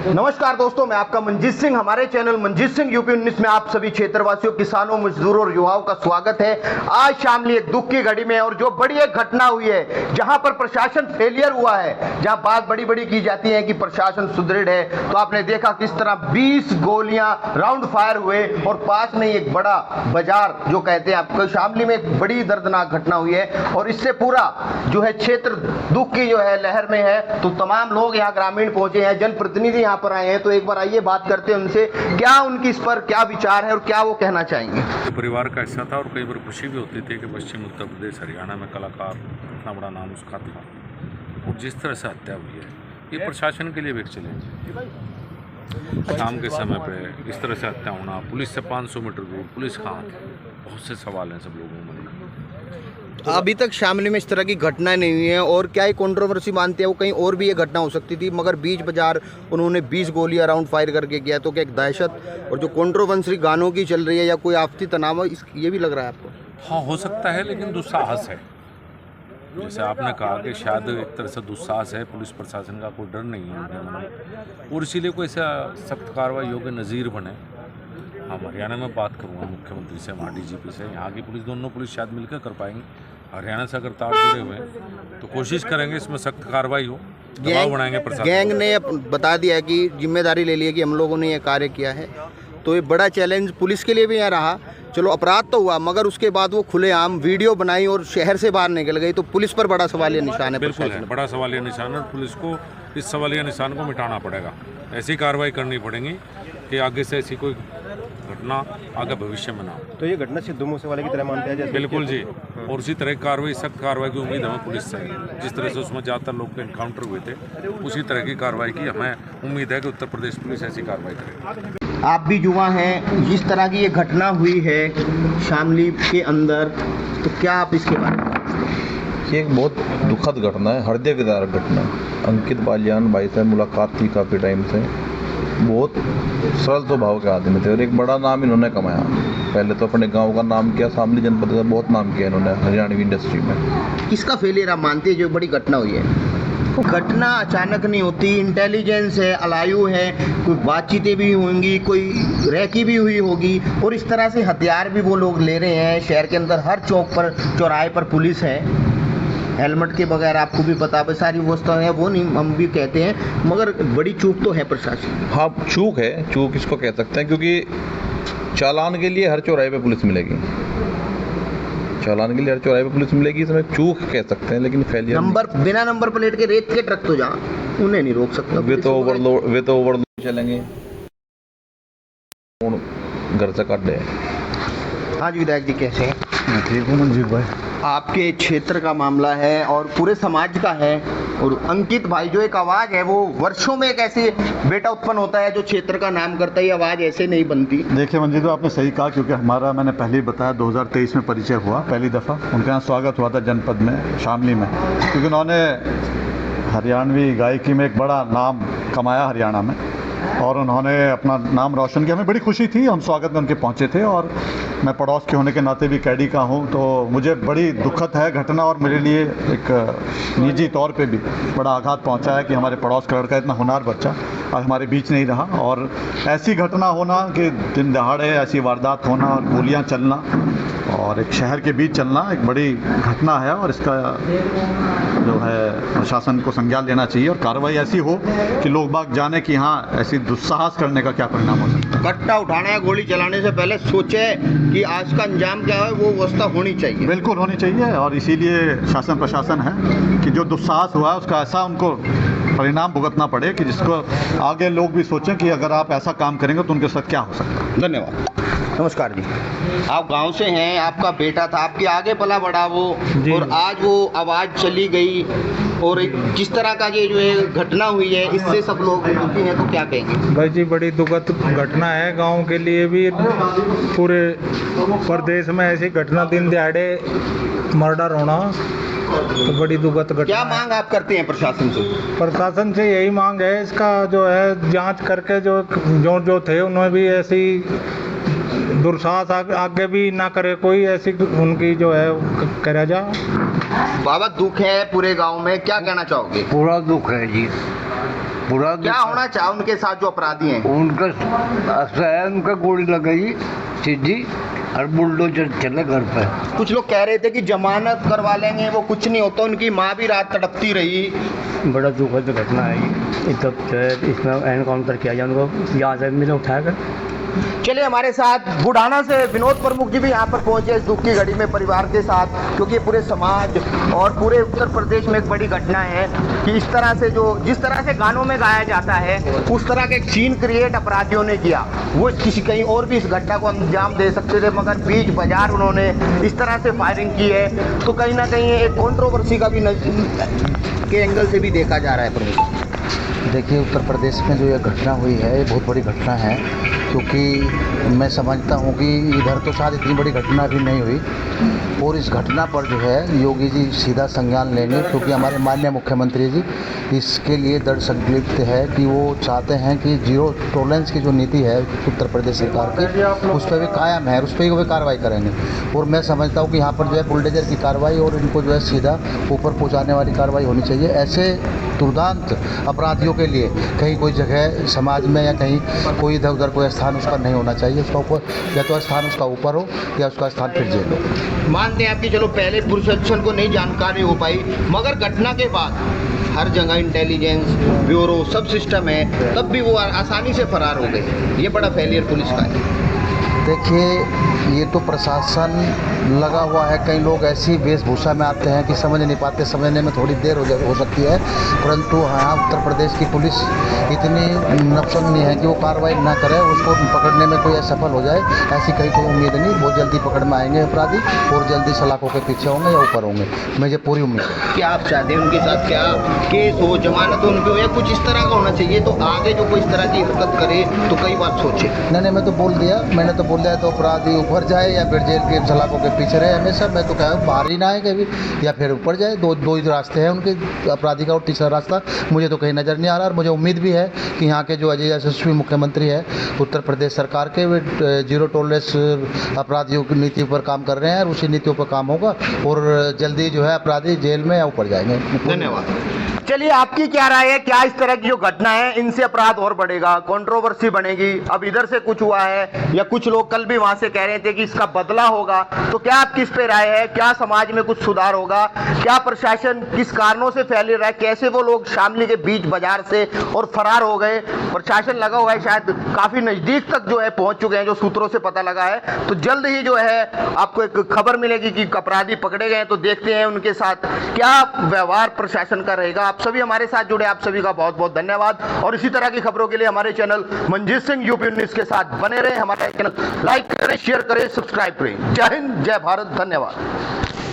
नमस्कार दोस्तों, मैं आपका मंजीत सिंह। हमारे चैनल मंजीत सिंह यूपी 19 में आप सभी क्षेत्रवासियों, किसानों, मजदूरों और युवाओं का स्वागत है। आज शामली एक दुख की घड़ी में और जो बड़ी एक घटना हुई है जहां पर प्रशासन फेलियर हुआ है, जहां बात बड़ी बड़ी की जाती है कि प्रशासन सुदृढ़ है, तो आपने देखा किस तरह 20 गोलियां राउंड फायर हुए और पास में एक बड़ा बाजार जो कहते हैं आपको, शामली में एक बड़ी दर्दनाक घटना हुई है और इससे पूरा जो है क्षेत्र दुख की जो है लहर में है। तो तमाम लोग यहाँ ग्रामीण पहुंचे हैं, जनप्रतिनिधि यहाँ पर आए हैं, तो एक बार आइए बात करते हैं उनसे, क्या उनकी इस पर क्या विचार है और क्या वो कहना चाहेंगे। तो परिवार का हिस्सा था और कई बार खुशी भी होती थी कि पश्चिम उत्तर प्रदेश हरियाणा में कलाकार इतना बड़ा नाम उसका था और जिस तरह से हत्या हुई है ये प्रशासन के लिए भी एक चैलेंज है। शाम के समय पे इस तरह से हत्या होना, पुलिस से 500 मीटर दूर पुलिस कहाँ थी, बहुत से सवाल हैं सब लोगों में। अभी तक शामली में इस तरह की घटना नहीं हुई है और क्या ही कंट्रोवर्सी मानते हैं वो, कहीं और भी ये घटना हो सकती थी, मगर बीच बाजार उन्होंने 20 गोलियां राउंड फायर करके किया, तो क्या एक दहशत और जो कंट्रोवर्सी गानों की चल रही है या कोई आपसी तनाव है, ये भी लग रहा है आपको? हाँ, हो सकता है, लेकिन दुस्साहस है। जैसे आपने कहा कि शायद एक तरह से दुस्साहस है, पुलिस प्रशासन का कोई डर नहीं है उनके मन में और इसीलिए कोई ऐसा सख्त कार्रवाई योग्य नज़ीर बने। हम हरियाणा में बात करूँगा मुख्यमंत्री से, वहाँ डीजीपी से, यहाँ की पुलिस, दोनों पुलिस शायद मिलकर कर पाएंगी। हरियाणा से अगर तार जुड़े हुए हैं तो कोशिश करेंगे इसमें सख्त कार्रवाई हो, दबाव बनाएंगे प्रशासन। गैंग ने बता दिया कि जिम्मेदारी ले ली है कि हम लोगों ने ये कार्य किया है, तो ये बड़ा चैलेंज पुलिस के लिए भी यहाँ रहा। चलो अपराध तो हुआ, मगर उसके बाद वो खुलेआम वीडियो बनाई और शहर से बाहर निकल गई, तो पुलिस पर बड़ा सवालिया निशान है। बिल्कुल है, बड़ा सवालिया निशान है। पुलिस को इस सवालिया निशान को मिटाना पड़ेगा, ऐसी कार्रवाई करनी पड़ेगी कि आगे से ऐसी कोई घटना आगे भविष्य में ना हो। तो ये घटना सिद्धू मूसेवाले की तरह मानते हैं जैसे? बिल्कुल जी, और उसी तरह की कार्रवाई, सख्त कार्रवाई की उम्मीद हमें पुलिस से है। जिस तरह से उसमें ज़्यादातर लोग के इनकाउंटर हुए थे, उसी तरह की कार्रवाई की हमें उम्मीद है कि उत्तर प्रदेश पुलिस ऐसी कार्रवाई करेगी। आप भी युवा हैं, जिस तरह की ये घटना हुई है शामली के अंदर, तो क्या आप इसके बारे में? ये एक बहुत दुखद घटना है, हृदय विदारक घटना है। अंकित बालियान भाई से मुलाकात थी काफ़ी टाइम से, बहुत सरल स्वभाव के आदमी थे और एक बड़ा नाम इन्होंने कमाया। पहले तो अपने गांव का नाम किया, शामली जनपद का बहुत नाम किया इन्होंने हरियाणवी इंडस्ट्री में। किसका फेलियर आप मानते हैं जो बड़ी घटना हुई है? घटना अचानक नहीं होती, इंटेलिजेंस है, अलायु है, कोई बातचीतें भी होंगी, कोई रैकी भी हुई होगी और इस तरह से हथियार भी वो लोग ले रहे हैं। शहर के अंदर हर चौक पर, चौराहे पर पुलिस है, हेलमेट के बगैर आपको भी पता है सारी व्यवस्था है, वो नहीं हम भी कहते हैं, मगर बड़ी चूक तो है प्रशासन। हाँ, चूक है, चूक इसको कह सकते हैं, क्योंकि चालान के लिए हर चौराहे पे पुलिस मिलेगी, चालान के लिए हर चौराहे पे पुलिस मिलेगी, इसमें चूक कह सकते हैं, लेकिन फेलियर नंबर बिना नंबर प्लेट के रेत के ट्रक तो जहाँ उन्हें नहीं रोक सकता। वे तो ओवरलोड चलेंगे, घर से काट दे। हाँ जी विधायक जी, कैसे हैं? ठीक हूँ मंजीत भाई। आपके क्षेत्र का मामला है और पूरे समाज का है, और अंकित भाई जो एक आवाज़ है, वो वर्षों में एक ऐसे बेटा उत्पन्न होता है जो क्षेत्र का नाम करता है, ये आवाज़ ऐसे नहीं बनती। देखिए मंजीत भाई, आपने सही कहा, क्योंकि हमारा, मैंने पहले ही बताया, 2023 में परिचय हुआ, पहली दफ़ा उनके यहाँ स्वागत हुआ था जनपद में, शामली में, क्योंकि उन्होंने हरियाणवी गायकी में एक बड़ा नाम कमाया हरियाणा में और उन्होंने अपना नाम रोशन किया। हमें बड़ी खुशी थी, हम स्वागत में उनके पहुंचे थे और मैं पड़ोस के होने के नाते भी कैडी का हूं, तो मुझे बड़ी दुखद है घटना और मेरे लिए एक निजी तौर पे भी बड़ा आघात पहुंचा है कि हमारे पड़ोस का लड़का, इतना होनहार बच्चा, आज हमारे बीच नहीं रहा। और ऐसी घटना होना कि दिन दहाड़े ऐसी वारदात होना और गोलियां चलना और एक शहर के बीच चलना एक बड़ी घटना है और इसका जो है प्रशासन को संज्ञान लेना चाहिए और कार्रवाई ऐसी हो कि लोग बाग जाने कि हाँ, ऐसी दुस्साहस करने का क्या परिणाम हो सकता है। कट्टा उठाना या गोली चलाने से पहले सोचे कि आज का अंजाम क्या है, वो व्यवस्था होनी चाहिए। बिल्कुल होनी चाहिए और इसीलिए शासन प्रशासन है कि जो दुस्साहस हुआ है उसका ऐसा उनको परिणाम भुगतना पड़े कि जिसको आगे लोग भी सोचें कि अगर आप ऐसा काम करेंगे तो उनके साथ क्या हो सकता है। धन्यवाद। नमस्कार जी, आप गांव से हैं, आपका बेटा था, आपके आगे पला बड़ा वो, और आज वो आवाज़ चली गई और एक जिस तरह का ये जो है घटना हुई है, इससे सब लोग दुखी हैं, तो क्या कहेंगे? भाई जी, बड़ी दुखद घटना है गांव के लिए भी, पूरे प्रदेश में ऐसी घटना दिन दिहाड़े मर्डर होना तो बड़ी दुखद घटना। क्या मांग आप करते हैं प्रशासन से? प्रशासन से यही मांग है, इसका जो है जांच करके जो थे उन्हें भी ऐसी दुस्साहस आगे भी ना करे कोई, ऐसी उनकी जो है करा जा। बाबा दुख है पूरे गांव में, क्या कहना चाहोगे? पूरा दुख है जी, बुरा क्या होना चाहे उनके साथ जो अपराधी हैं? उनका ऐसा है, उनका गोली लगाई सीधी और बुलडोजर चले घर पे। कुछ लोग कह रहे थे कि जमानत करवा लेंगे, वो कुछ नहीं होता, उनकी माँ भी रात तड़पती रही। बड़ा दुखद घटना है ये। तब जो है इसमें एनकाउंटर किया जाए, उनको यहाँ से मिले उठाकर। चलिए हमारे साथ बुढ़ाना से विनोद प्रमुख जी भी यहाँ पर पहुंचे इस दुख की घड़ी में परिवार के साथ, क्योंकि पूरे समाज और पूरे उत्तर प्रदेश में एक बड़ी घटना है कि इस तरह से जिस तरह से गानों में गाया जाता है उस तरह के एक सीन क्रिएट अपराधियों ने किया। वो किसी कहीं और भी इस घटना को अंजाम दे सकते थे, मगर बीच बाजार उन्होंने इस तरह से फायरिंग की है, तो कहीं ना कहीं एक कंट्रोवर्सी का भी के एंगल से भी देखा जा रहा है। प्रमुख देखिए, उत्तर प्रदेश में जो ये घटना हुई है ये बहुत बड़ी घटना है, क्योंकि मैं समझता हूँ कि इधर तो शायद इतनी बड़ी घटना भी नहीं हुई, और इस घटना पर जो है योगी जी सीधा संज्ञान लेंगे, क्योंकि हमारे माननीय मुख्यमंत्री जी इसके लिए दृढ़ संकल्पित है कि वो चाहते हैं कि जीरो टॉलरेंस की जो नीति है उत्तर प्रदेश सरकार की उस पर भी कायम है, उस पर भी कार्रवाई करेंगे। और मैं समझता हूँ कि यहाँ पर जो है बुलडोजर की कार्रवाई और इनको जो है सीधा ऊपर पहुँचाने वाली कार्रवाई होनी चाहिए। ऐसे दुर्दांत अपराधियों के लिए कहीं कोई जगह समाज में या कहीं कोई इधर उधर कोई स्थान उसका नहीं होना चाहिए। उसका ऊपर या तो स्थान उसका ऊपर हो या उसका स्थान फिर जेल हो। मानते हैं आपकी, चलो पहले प्रशासन को नहीं जानकारी हो पाई, मगर घटना के बाद हर जगह इंटेलिजेंस ब्यूरो सब सिस्टम है, तब भी वो आसानी से फरार हो गए। ये बड़ा फेलियर पुलिस का है। देखिए, ये तो प्रशासन लगा हुआ है, कई लोग ऐसी वेशभूषा में आते हैं कि समझ नहीं पाते, समझने में थोड़ी देर हो सकती है, परंतु हाँ उत्तर प्रदेश की पुलिस इतनी नपसंद है कि वो कार्रवाई ना करे, उसको पकड़ने में कोई असफल हो जाए ऐसी कहीं कोई उम्मीद नहीं। बहुत जल्दी पकड़ में आएंगे अपराधी और जल्दी सलाखों के पीछे होंगे या ऊपर होंगे, मुझे पूरी उम्मीद है। क्या आप चाहते हैं उनके साथ क्या केस हो, जमानत हो उनकी हो, या कुछ इस तरह का होना चाहिए तो आगे जो कोई इस तरह की हरकत करे तो कई बार सोचे? नहीं, मैं तो बोल दिया, मैंने तो बोल दिया, तो अपराधी ऊपर जाए या फिर जेल के सलाखों के पीछे रहे हमेशा। मैं तो कह बाहर ही ना आए कभी, या फिर ऊपर जाए। दो ही रास्ते हैं उनके, अपराधी का, और तीसरा रास्ता मुझे तो कहीं नज़र नहीं आ रहा। और मुझे उम्मीद भी है कि यहाँ के जो अजय यशस्वी मुख्यमंत्री है उत्तर प्रदेश सरकार के, वे जीरो टॉलरेंस अपराधियों की नीति पर काम कर रहे हैं और उसी नीतियों पर काम होगा और जल्दी जो है अपराधी जेल में या ऊपर जाएंगे। धन्यवाद। चलिए आपकी क्या राय है, क्या इस तरह की जो घटना है इनसे अपराध और बढ़ेगा, कंट्रोवर्सी बनेगी? अब इधर से कुछ हुआ है या कुछ लोग कल भी वहां से कह रहे थे कि इसका बदला होगा, तो क्या आपकी इस पे राय है? क्या समाज में कुछ सुधार होगा? क्या प्रशासन किस कारणों से फैल रहा है? कैसे वो लोग शामली के बीच बाजार से और फरार हो गए? प्रशासन लगा हुआ है, शायद काफी नजदीक तक जो है पहुंच चुके हैं, जो सूत्रों से पता लगा है। तो जल्द ही जो है आपको एक खबर मिलेगी कि अपराधी पकड़े गए, तो देखते हैं उनके साथ क्या व्यवहार प्रशासन का रहेगा। आप सभी हमारे साथ जुड़े, आप सभी का बहुत बहुत धन्यवाद। और इसी तरह की खबरों के लिए हमारे चैनल मनजीत सिंह यूपी 19 के साथ बने रहे। हमारा चैनल लाइक करें, शेयर करें, सब्सक्राइब करें। जय हिंद, जय भारत, धन्यवाद।